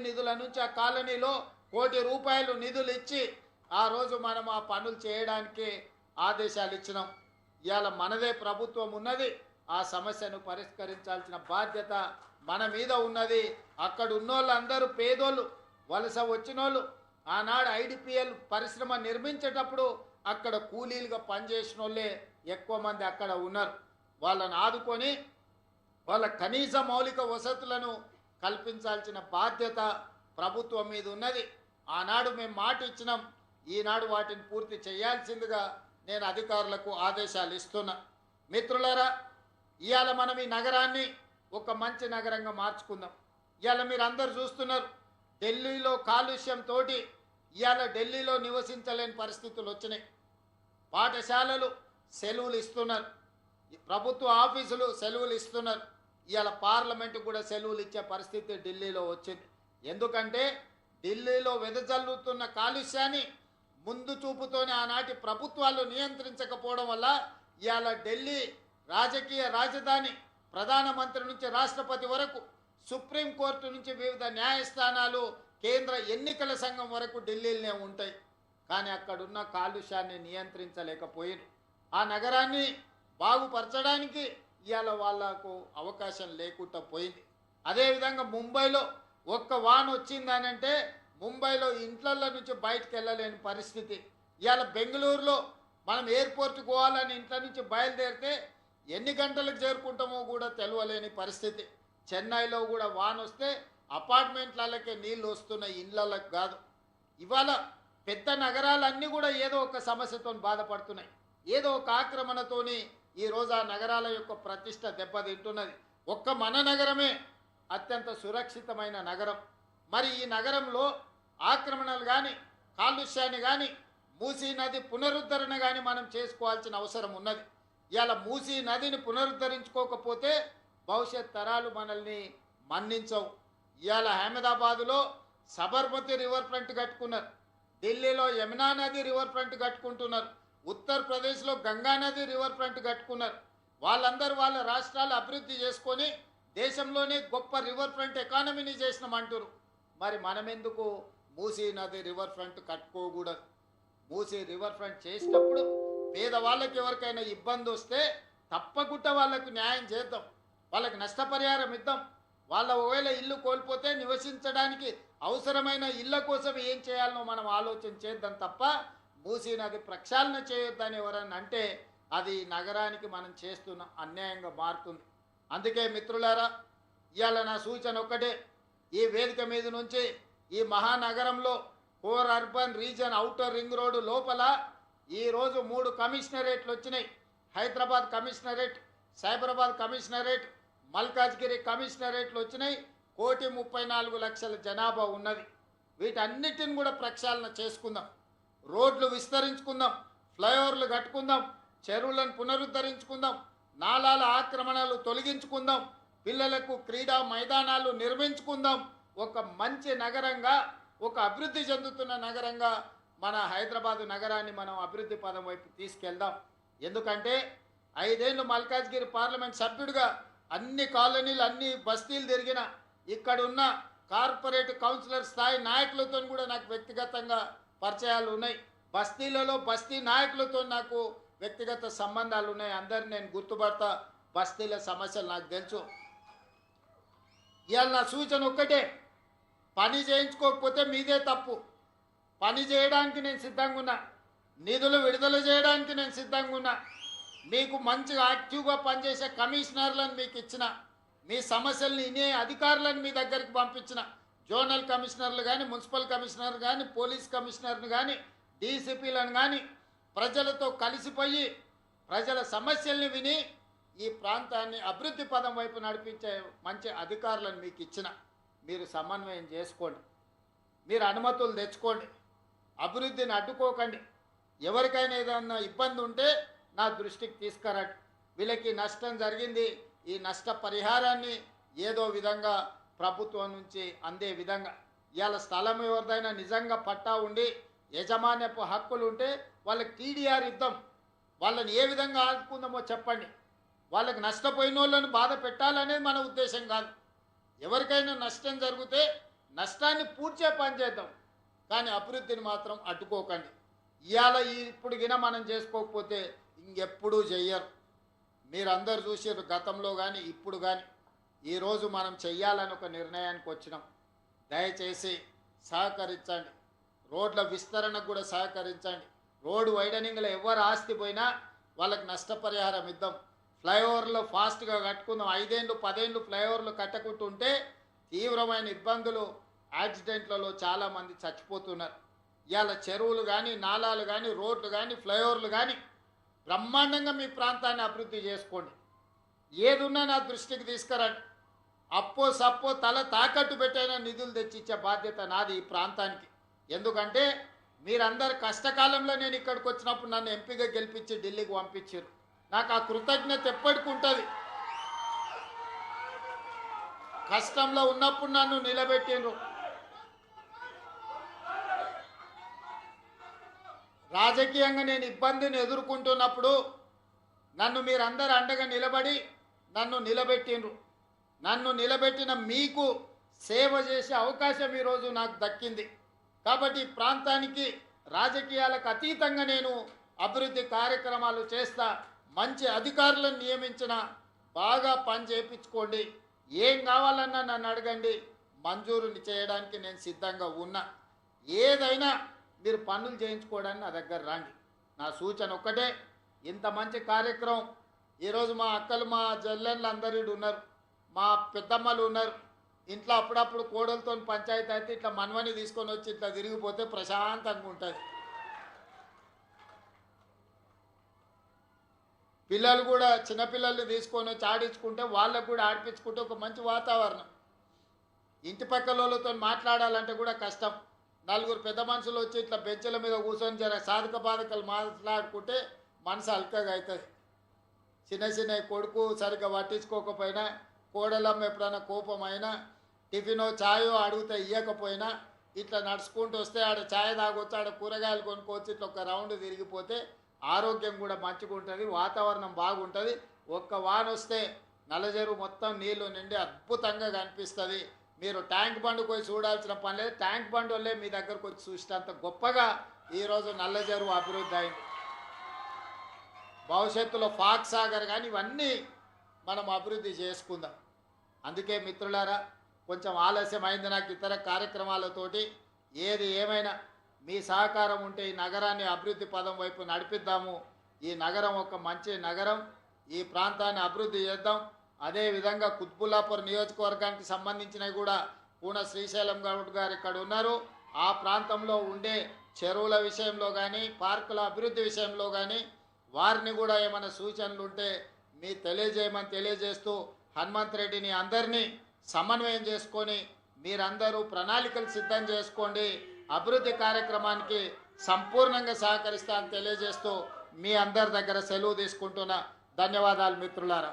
నిధుల నుంచి ఆ కాలనీలో ₹1 కోటి నిధులు ఇచ్చి ఆ రోజు మనం ఆ పనులు చేయడానికి ఆదేశాలు ఇచ్చినాం. ఇవాళ మనదే ప్రభుత్వం ఉన్నది, ఆ సమస్యను పరిష్కరించాల్సిన బాధ్యత మన మీద ఉన్నది. అక్కడ ఉన్నోళ్ళందరూ పేదోళ్ళు, వలస వచ్చినోళ్ళు. ఆనాడు ఐడిపిఎల్ పరిశ్రమ నిర్మించేటప్పుడు అక్కడ కూలీలుగా పనిచేసిన వాళ్ళే ఎక్కువ మంది అక్కడ ఉన్నారు. వాళ్ళని ఆదుకొని వాళ్ళ కనీస మౌలిక వసతులను కల్పించాల్సిన బాధ్యత ప్రభుత్వం మీద ఉన్నది. ఆనాడు మేము మాట ఇచ్చినాం, ఈనాడు వాటిని పూర్తి చేయాల్సిందిగా నేను అధికారులకు ఆదేశాలు ఇస్తున్నా. మిత్రులారా, ఇవాళ మనం ఈ నగరాన్ని ఒక మంచి నగరంగా మార్చుకుందాం. ఇవాళ మీరు అందరు చూస్తున్నారు, ఢిల్లీలో కాలుష్యంతో ఇవాళ ఢిల్లీలో నివసించలేని పరిస్థితులు వచ్చినాయి. పాఠశాలలు సెలవులు ఇస్తున్నారు, ప్రభుత్వ ఆఫీసులు సెలవులు ఇస్తున్నారు. ఇవాళ పార్లమెంటు కూడా సెలవులు ఇచ్చే పరిస్థితి ఢిల్లీలో వచ్చింది. ఎందుకంటే ఢిల్లీలో వెదజల్లుతున్న కాలుష్యాన్ని ముందు చూపుతోనే ఆనాటి ప్రభుత్వాలు నియంత్రించకపోవడం వల్ల ఇవాళ ఢిల్లీ రాజకీయ రాజధాని, ప్రధానమంత్రి నుంచి రాష్ట్రపతి వరకు, సుప్రీంకోర్టు నుంచి వివిధ న్యాయస్థానాలు, కేంద్ర ఎన్నికల సంఘం వరకు ఢిల్లీలోనే ఉంటాయి. కానీ అక్కడున్న కాలుష్యాన్ని నియంత్రించలేకపోయారు. ఆ నగరాన్ని బాగుపరచడానికి ఇవాళ వాళ్లకు అవకాశం లేకుండా పోయింది. అదేవిధంగా ముంబైలో ఒక్క వాన వచ్చిందనంటే ముంబైలో ఇంట్లల్లో నుంచి బయటకు వెళ్ళలేని పరిస్థితి. ఇవాళ బెంగళూరులో మనం ఎయిర్పోర్ట్కి పోవాలని ఇంట్లో నుంచి బయలుదేరితే ఎన్ని గంటలకు చేరుకుంటామో కూడా తెలియలేని పరిస్థితి. చెన్నైలో కూడా వాన వస్తే అపార్ట్మెంట్లకే నీళ్ళు వస్తున్నాయి, ఇళ్ళకి కాదు. ఇవాళ పెద్ద నగరాలన్నీ కూడా ఏదో ఒక సమస్యతో బాధపడుతున్నాయి, ఏదో ఒక ఆక్రమణతోని ఈరోజు ఆ నగరాల యొక్క ప్రతిష్ట దెబ్బతింటున్నది. ఒక్క మన నగరమే అత్యంత సురక్షితమైన నగరం. మరి ఈ నగరంలో ఆక్రమణలు కానీ, కాలుష్యాన్ని కానీ, మూసీ నది పునరుద్ధరణ కానీ మనం చేసుకోవాల్సిన అవసరం ఉన్నది. ఇవాళ మూసీ నదిని పునరుద్ధరించుకోకపోతే భవిష్యత్ తరాలు మనల్ని మన్నించవు. ఇవాళ అహ్మదాబాదులో సబర్మతి రివర్ ఫ్రంట్ కట్టుకున్నారు, ఢిల్లీలో యమునా నది రివర్ ఫ్రంట్ కట్టుకుంటున్నారు, ఉత్తరప్రదేశ్లో గంగా నది రివర్ ఫ్రంట్ కట్టుకున్నారు. వాళ్ళందరూ వాళ్ళ రాష్ట్రాలు అభివృద్ధి చేసుకొని దేశంలోనే గొప్ప రివర్ ఫ్రంట్ ఎకానమీని చేసినామంటారు. మరి మనం ఎందుకు మూసీ నది రివర్ ఫ్రంట్ కట్టుకోకూడదు? మూసీ రివర్ ఫ్రంట్ చేసేటప్పుడు పేదవాళ్ళకి ఎవరికైనా ఇబ్బంది వస్తే తప్పకుండా వాళ్ళకు న్యాయం చేద్దాం, వాళ్ళకి నష్టపరిహారం ఇద్దాం. వాళ్ళ ఒకవేళ ఇల్లు కోల్పోతే నివసించడానికి అవసరమైన ఇళ్ళ కోసం ఏం చేయాలనో మనం ఆలోచన చేద్దాం తప్ప మూసీ నది ప్రక్షాళన చేయొద్దని ఎవరన్నా అంటే అది నగరానికి మనం చేస్తున్న అన్యాయంగా మారుతుంది. అందుకే మిత్రులారా, ఇవాళ నా సూచన ఒక్కటే, ఈ వేదిక మీద నుంచి ఈ మహానగరంలో core urban reason outer ring road లోపల ఈరోజు 3 కమిషనరేట్లు వచ్చినాయి. హైదరాబాద్ కమిషనరేట్, సైబరాబాద్ కమిషనరేట్, మల్కాజ్గిరి కమిషనరేట్లు వచ్చినాయి. 1,34,00,000 జనాభా ఉన్నది. వీటన్నిటిని కూడా ప్రక్షాళన చేసుకుందాం, రోడ్లు విస్తరించుకుందాం, ఫ్లైఓవర్లు కట్టుకుందాం, చెరువులను పునరుద్ధరించుకుందాం, నాలాల ఆక్రమణలు తొలగించుకుందాం, పిల్లలకు క్రీడా మైదానాలు నిర్మించుకుందాం. ఒక మంచి నగరంగా, ఒక అభివృద్ధి చెందుతున్న నగరంగా మన హైదరాబాదు నగరాన్ని మనం అభివృద్ధి పదం వైపు తీసుకెళ్దాం. ఎందుకంటే 5 ఏళ్ళు మల్కాజ్గిరి పార్లమెంట్ సభ్యుడిగా అన్ని కాలనీలు, అన్ని బస్తీలు తిరిగిన, ఇక్కడున్న కార్పొరేట్ కౌన్సిలర్ స్థాయి నాయకులతో కూడా నాకు వ్యక్తిగతంగా పరిచయాలు ఉన్నాయి. బస్తీలలో బస్తీ నాయకులతో నాకు వ్యక్తిగత సంబంధాలు ఉన్నాయి. అందరిని నేను గుర్తుపడతా, బస్తీల సమస్యలు నాకు తెలుసు. ఇవాళ నా సూచన ఒక్కటే, పని చేయించుకోకపోతే మీదే తప్పు. పని చేయడానికి నేను సిద్ధంగా ఉన్నా, నిధులు విడుదల చేయడానికి నేను సిద్ధంగా ఉన్నా. మీకు మంచిగా యాక్టివ్గా పనిచేసే కమిషనర్లను మీకు ఇచ్చిన, మీ సమస్యల్ని వినే అధికారులను మీ దగ్గరికి పంపించిన, జోనల్ కమిషనర్లు కానీ, మున్సిపల్ కమిషనర్ కానీ, పోలీస్ కమిషనర్ని కానీ, డీసీపీలను కానీ ప్రజలతో కలిసిపోయి ప్రజల సమస్యల్ని విని ఈ ప్రాంతాన్ని అభివృద్ధి పదం వైపు నడిపించే మంచి అధికారులను మీకు ఇచ్చిన. మీరు సమన్వయం చేసుకోండి, మీరు అనుమతులు తెచ్చుకోండి, అభివృద్ధిని అడ్డుకోకండి. ఎవరికైనా ఏదన్నా ఇబ్బంది ఉంటే నా దృష్టికి తీసుకురండి. వీళ్ళకి నష్టం జరిగింది, ఈ నష్ట పరిహారాన్ని ఏదో విధంగా ప్రభుత్వం నుంచి అందే విధంగా. ఇవాళ స్థలం ఎవరిదైనా నిజంగా పట్టా ఉండి యజమాన్యపు హక్కులు ఉంటే వాళ్ళకి టీడీఆర్ ఇద్దాం. వాళ్ళని ఏ విధంగా ఆదుకుందామో చెప్పండి. వాళ్ళకి నష్టపోయిన వాళ్ళని బాధ పెట్టాలనేది మన ఉద్దేశం కాదు. ఎవరికైనా నష్టం జరిగితే నష్టాన్ని పూడ్చే పని చేద్దాం, కానీ అభివృద్ధిని మాత్రం అడ్డుకోకండి. ఇవాళ ఇప్పుడు గిన మనం చేసుకోకపోతే ఇంకెప్పుడూ చెయ్యరు. మీరందరూ చూసారు గతంలో కానీ ఇప్పుడు కానీ. ఈరోజు మనం చెయ్యాలని ఒక నిర్ణయానికి వచ్చినాం. దయచేసి సహకరించండి, రోడ్ల విస్తరణకు కూడా సహకరించండి. రోడ్డు వైడనింగ్లో ఎవరు ఆస్తి పోయినా వాళ్ళకి నష్టపరిహారం ఇద్దాం. ఫ్లైఓవర్లో ఫాస్ట్గా కట్టుకుందాం. 5 ఏళ్ళు 10 ఏళ్ళు ఫ్లైఓవర్లు కట్టకుంటుంటే తీవ్రమైన ఇబ్బందులు, యాక్సిడెంట్లలో చాలామంది చచ్చిపోతున్నారు. ఇవాళ చెరువులు కానీ, నాలాలు కానీ, రోడ్లు కానీ, ఫ్లైఓవర్లు కానీ బ్రహ్మాండంగా మీ ప్రాంతాన్ని అభివృద్ధి చేసుకోండి. ఏదున్నా నా దృష్టికి తీసుకురండి. అప్పో సప్పో తల తాకట్టు పెట్టైనా నిధులు తెచ్చిచ్చే బాధ్యత నాది ఈ ప్రాంతానికి. ఎందుకంటే మీరందరు కష్టకాలంలో నేను ఇక్కడికి వచ్చినప్పుడు నన్ను ఎంపీగా గెలిపించి ఢిల్లీకి పంపించారు. నాకు ఆ కృతజ్ఞత ఎప్పటికి ఉంటుంది. కష్టంలో ఉన్నప్పుడు నన్ను నిలబెట్టిండ్రు. రాజకీయంగా నేను ఇబ్బందిని ఎదుర్కొంటున్నప్పుడు నన్ను మీరందరూ అండగా నిలబడి నన్ను నిలబెట్టిండ్రు. నన్ను నిలబెట్టిన మీకు సేవ చేసే అవకాశం ఈరోజు నాకు దక్కింది. కాబట్టి ఈ ప్రాంతానికి రాజకీయాలకు అతీతంగా నేను అభివృద్ధి కార్యక్రమాలు చేస్తా. మంచి అధికారులను నియమించిన, బాగా పని చేయించుకోండి. ఏం కావాలన్నా నన్ను అడగండి, మంజూరుని చేయడానికి నేను సిద్ధంగా ఉన్నా. ఏదైనా మీరు పనులు చేయించుకోవడానికి నా దగ్గర రండి. నా సూచన ఒక్కటే, ఇంత మంచి కార్యక్రమం ఈరోజు మా అక్కలు, మా చెల్లెళ్ళు అందరూ ఉన్నారు, మా పెద్దమ్మలు ఉన్నారు. ఇంట్లో అప్పుడప్పుడు కోడలతో పంచాయతీ అయితే ఇట్లా మనవని తీసుకొని వచ్చి ఇట్లా తిరిగిపోతే ప్రశాంతంగా ఉంటుంది. పిల్లలు కూడా చిన్నపిల్లల్ని తీసుకొని వచ్చి ఆడించుకుంటే వాళ్ళకు కూడా ఆడిపించుకుంటే ఒక మంచి వాతావరణం. ఇంటి పక్కల వాళ్ళతో మాట్లాడాలంటే కూడా కష్టం. 4 పెద్ద మనుషులు వచ్చి ఇట్లా బెంచ్ల మీద కూర్చొని జర సాధక బాధకాలు మాట్లాడుకుంటే మనసు అల్కగా అవుతుంది. చిన్న కొడుకు సరిగ్గా పట్టించుకోకపోయినా, కోడలమ్మ ఎప్పుడైనా కోపం అయినా, టిఫినో ఛాయో అడిగితే ఇవ్వకపోయినా ఇట్లా నడుచుకుంటూ వస్తే ఆడ ఛాయ్ తాగొచ్చు, ఆడ కూరగాయలు కొనుక్కోవచ్చు, ఇట్లా ఒక రౌండ్ తిరిగిపోతే ఆరోగ్యం కూడా మంచిగా ఉంటుంది, వాతావరణం బాగుంటుంది. ఒక్క వాన వస్తే నల్లజెరువు మొత్తం నీళ్లు నిండి అద్భుతంగా కనిపిస్తుంది. మీరు ట్యాంక్ బండ్ పోయి చూడాల్సిన పని లేదు. ట్యాంక్ బండ్ వల్లే మీ దగ్గరకు వచ్చి చూసినంత గొప్పగా ఈరోజు నల్లజెరువు అభివృద్ధి అయింది. భవిష్యత్తులో ఫాక్ సాగర్ కానీ ఇవన్నీ మనం అభివృద్ధి చేసుకుందాం. అందుకే మిత్రులారా, కొంచెం ఆలస్యమైంది నాకు ఇతర కార్యక్రమాలతోటి. ఏది ఏమైనా మీ సహకారం ఉంటే ఈ నగరాన్ని అభివృద్ధి పదం వైపు నడిపిద్దాము. ఈ నగరం ఒక మంచి నగరం, ఈ ప్రాంతాన్ని అభివృద్ధి చేద్దాం. అదేవిధంగా కుత్బుల్లాపూర్ నియోజకవర్గానికి సంబంధించినవి కూడా పూన శ్రీశైలం గౌడ్ గారు ఇక్కడ ఉన్నారు. ఆ ప్రాంతంలో ఉండే చెరువుల విషయంలో కానీ, పార్కుల అభివృద్ధి విషయంలో కానీ వారిని కూడా ఏమైనా సూచనలు ఉంటే మీ తెలియజేయమని తెలియజేస్తూ, హనుమంత్ రెడ్డిని అందరినీ సమన్వయం చేసుకొని మీరందరూ ప్రణాళికలు సిద్ధం చేసుకోండి. అభివృద్ధి కార్యక్రమానికి సంపూర్ణంగా సహకరిస్తానని తెలియజేస్తూ మీ అందరి దగ్గర సెలవు తీసుకుంటున్నా. ధన్యవాదాలు మిత్రులారా.